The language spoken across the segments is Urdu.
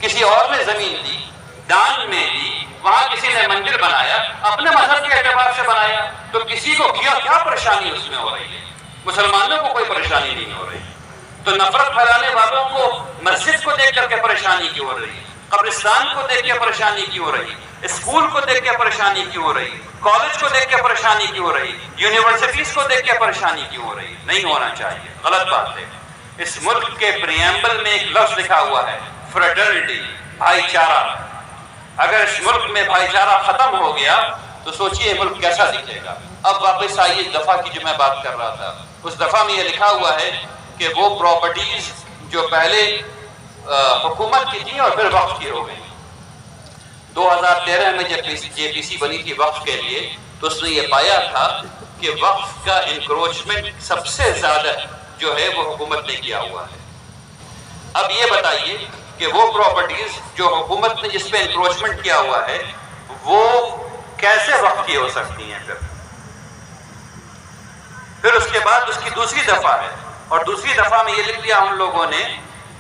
کسی اور نے زمین دی، دان میں دی، وہاں کسی نے مندر بنایا، اپنے مذہب کے اعتبار سے بنایا، تو کسی کو کیا پریشانی اس میں ہو رہی ہے؟ مسلمانوں کو کوئی پریشانی نہیں ہو رہی، تو نفرت پھیلانے والوں کو مسجد کو دیکھ کر کے پریشانی کیوں ہو رہی ہے؟ قبرستان کو دیکھ کے پریشانی کیوں ہو رہی ہے؟ اسکول کو دیکھ کے پریشانی کیوں ہو رہی ہے؟ کالج کو دیکھ کے پریشانی کیوں ہو رہی ہے؟ یونیورسٹیز کو دیکھ کے پریشانی کیوں ہو رہی ہے؟ نہیں ہونا چاہیے، غلط بات ہے۔ اس ملک کے پریمبل میں ایک لفظ لکھا ہوا ہے، فریٹرنٹی، بھائی چارہ۔ اگر اس ملک میں بھائی چارہ ختم ہو گیا تو سوچئے ملک کیسا دکھے گا۔ اب واپس آئیے دفعہ کی جو میں بات کر رہا تھا، اس دفعہ میں یہ لکھا ہوا ہے کہ وہ پراپرٹیز جو پہلے حکومت کی تھی اور پھر وقف کی ہو گئی۔ 2013 میں جب جے پی سی بنی تھی وقف کے لیے، تو اس نے یہ پایا تھا کہ وقف کا انکروچمنٹ سب سے زیادہ جو ہے وہ حکومت نے کیا ہوا ہے۔ اب یہ بتائیے کہ وہ پراپرٹیز جو حکومت نے جس پہ انکروچمنٹ کیا ہوا ہے وہ کیسے وقف کی ہو سکتی ہیں؟ پھر اس کے بعد اس کی دوسری دفعہ ہے، اور دوسری دفعہ میں یہ لکھ دیا ہم لوگوں نے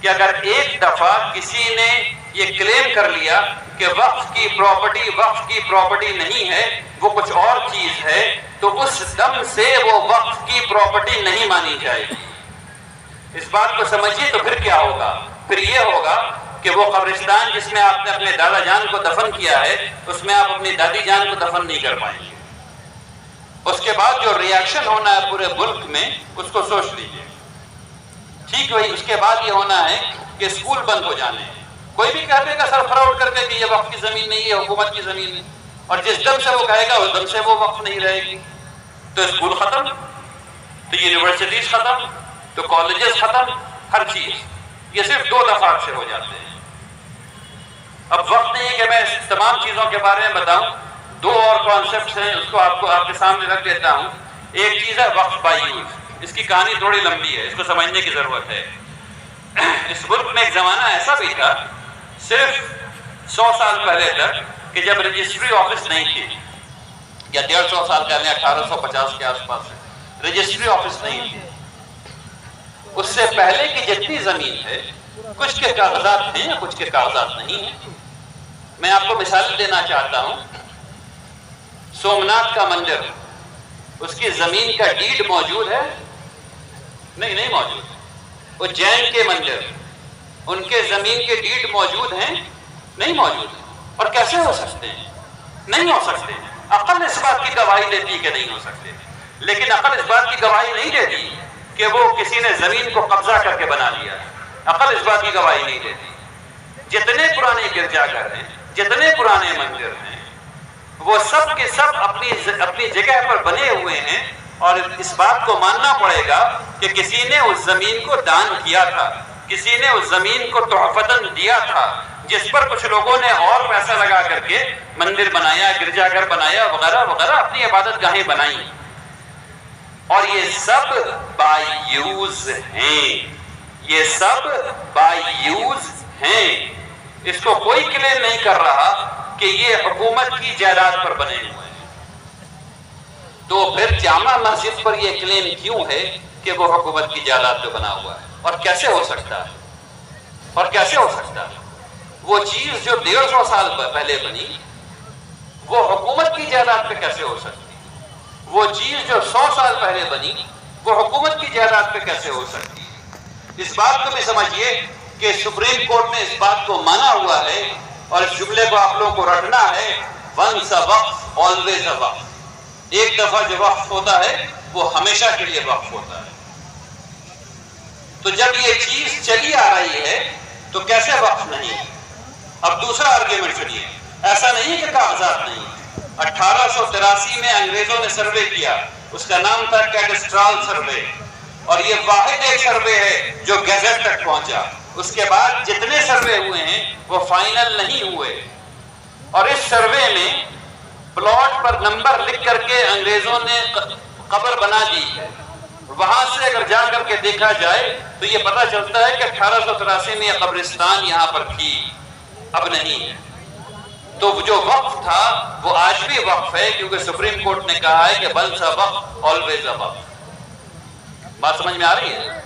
کہ اگر ایک دفعہ کسی نے یہ کلیم کر لیا کہ وقف کی پراپرٹی نہیں ہے، وہ کچھ اور چیز ہے، تو اس دم سے وہ وقف کی پراپرٹی نہیں مانی جائے گی۔ اس بات کو سمجھیے تو پھر کیا ہوگا؟ پھر یہ ہوگا کہ وہ قبرستان جس میں آپ نے اپنے دادا جان کو دفن کیا ہے، اس میں آپ اپنی دادی جان کو دفن نہیں کر پائیں گے۔ اس کے بعد جو ریاکشن ہونا ہے پورے ملک میں، اس کو سوچ لیجئے۔ ٹھیک وہی اس کے بعد یہ ہونا ہے کہ اسکول بند ہو جانے ہیں۔ کوئی بھی کہہ دے گا سر فراڈ کر کے کہ یہ وقف کی زمین نہیں ہے، حکومت کی زمین ہے، اور جس دم سے وہ کہے گا اس دم سے وہ وقف نہیں رہے گی۔ تو اسکول ختم، تو یونیورسٹیز ختم، تو کالجز ختم، ہر چیز۔ یہ صرف 2 دفعات سے ہو جاتے ہیں۔ اب وقت نہیں ہے کہ میں اس تمام چیزوں کے بارے میں بتاؤں۔ 2 اور کانسیپٹس ہیں، اس کو آپ کے سامنے رکھ دیتا ہوں۔ ایک چیز ہے وقف بائی یوز، اس کی کہانی تھوڑی لمبی ہے، اس کو سمجھنے کی ضرورت ہے۔ اس ملک میں ایک زمانہ ایسا بھی تھا، صرف 100 سال پہلے تک، کہ جب رجسٹری آفس نہیں تھی، یا 150 سال پہلے 1850 کے آس پاس رجسٹری آفس نہیں تھی۔ اس سے پہلے کی جتنی زمین ہے، کچھ کے کاغذات ہیں، کچھ کے کاغذات نہیں ہیں۔ میں آپ کو مثال دینا چاہتا ہوں۔ سومناتھ کا مندر، اس کی زمین کا ڈیڈ موجود ہے؟ نہیں موجود۔ وہ جین کے مندر، ان کے زمین کے ڈیڈ موجود ہیں؟ نہیں موجود۔ اور کیسے ہو سکتے ہیں؟ نہیں ہو سکتے۔ عقل اس بات کی گواہی دیتی کہ نہیں ہو سکتے، لیکن عقل اس بات کی گواہی نہیں دیتی کہ وہ کسی نے زمین کو قبضہ کر کے بنا لیا۔ عقل اس بات کی گواہی نہیں دیتی۔ جتنے پرانے گرجا گھر ہیں، جتنے پرانے مندر ہیں، وہ سب کے سب اپنی جگہ پر بنے ہوئے ہیں، اور اس بات کو ماننا پڑے گا کہ کسی نے اس زمین کو دان کیا تھا، کسی نے اس زمین کو تحفتاً دیا تھا، جس پر کچھ لوگوں نے اور پیسہ لگا کر کے مندر بنایا، گرجا گھر بنایا، وغیرہ وغیرہ، اپنی عبادت گاہیں بنائیں، اور یہ سب بائی یوز ہیں۔ یہ سب بائی یوز ہیں۔ اس کو کوئی کلیم نہیں کر رہا کہ یہ حکومت کی جائیداد پر بنے ہوئے ہیں۔ تو پھر جامع مسجد پر یہ کلیم کیوں ہے کہ وہ حکومت کی جائیداد پہ بنا ہوا ہے؟ اور کیسے ہو سکتا ہے؟ اور کیسے ہو سکتا ہے؟ وہ چیز جو 150 سال پہلے بنی، وہ حکومت کی جائیداد پہ کیسے ہو سکتی؟ وہ چیز جو 100 سال پہلے بنی، وہ حکومت کی جائیداد پہ کیسے ہو سکتی؟ اس بات کو بھی سمجھیے کہ سپریم کورٹ نے اس بات کو مانا ہوا ہے، اور اس جملے کو آپ لوگوں کو رکھنا ہے، ونس اے وقف آلویز اے وقف۔ ایک دفعہ جو وقف ہوتا ہے وہ ہمیشہ کے لیے وقف ہوتا ہے۔ تو جب یہ چیز چلی آ رہی ہے تو کیسے وقف نہیں؟ اب دوسرا آرگیومنٹ سنیے۔ ایسا نہیں کہ کاغذات نہیں۔ 1883 میں انگریزوں نے سروے کیا، اس کا نام تھا کیڈسٹرال سروے، اور یہ واحد ایک سروے ہے جو گیزٹ تک پہنچا۔ اس کے بعد جتنے سروے ہوئے ہیں وہ فائنل نہیں ہوئے، اور اس سروے میں پلاٹ پر نمبر لکھ کر کے انگریزوں نے قبر بنا دی ہے۔ وہاں سے اگر جا کر کے دیکھا جائے تو یہ پتہ چلتا ہے کہ 1883 میں یہ قبرستان یہاں پر تھی، اب نہیں ہے۔ تو جو وقف تھا وہ آج بھی وقف ہے، کیونکہ سپریم کورٹ نے کہا ہے کہ ونس اے وقف آلویز اے وقف۔ بات سمجھ میں آ رہی ہے؟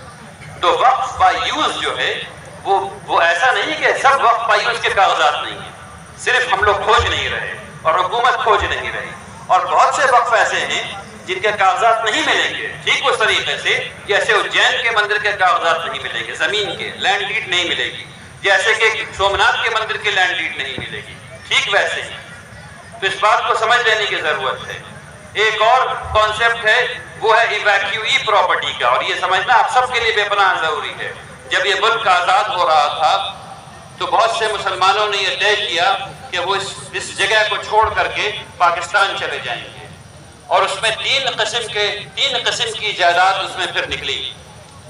تو وقف بائی یوز جو ہے وہ ایسا نہیں کہ سب وقف پائیوز کے کاغذات نہیں ہیں، صرف ہم لوگ کھوج نہیں رہے اور حکومت کھوج نہیں رہی، اور بہت سے وقف ایسے ہیں جن کے کاغذات نہیں ملیں گے، ٹھیک اس طریقے سے جیسے اجین کے مندر کے کاغذات نہیں ملیں گے، زمین کے لینڈ ڈیڈ نہیں ملے گی، جیسے کہ سومناتھ کے مندر کی لینڈ ڈیڈ نہیں ملے گی، ٹھیک ویسے ہی۔ تو اس بات کو سمجھ لینے کی ضرورت ہے۔ ایک اور کانسیپٹ ہے، وہ ہے ایویکیوئی پراپرٹی کا، اور یہ سمجھنا آپ سب کے لیے بے پناہ ضروری ہے۔ جب یہ ملک آزاد ہو رہا تھا تو بہت سے مسلمانوں نے یہ طے کیا کہ وہ اس جگہ کو چھوڑ کر کے پاکستان چلے جائیں گے، اور اس میں تین قسم کی جائیداد اس میں پھر نکلی۔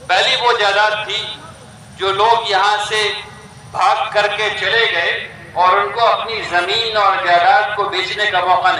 پہلی وہ جائیداد تھی جو لوگ یہاں سے بھاگ کر کے چلے گئے اور ان کو اپنی زمین اور جائیداد کو بیچنے کا موقع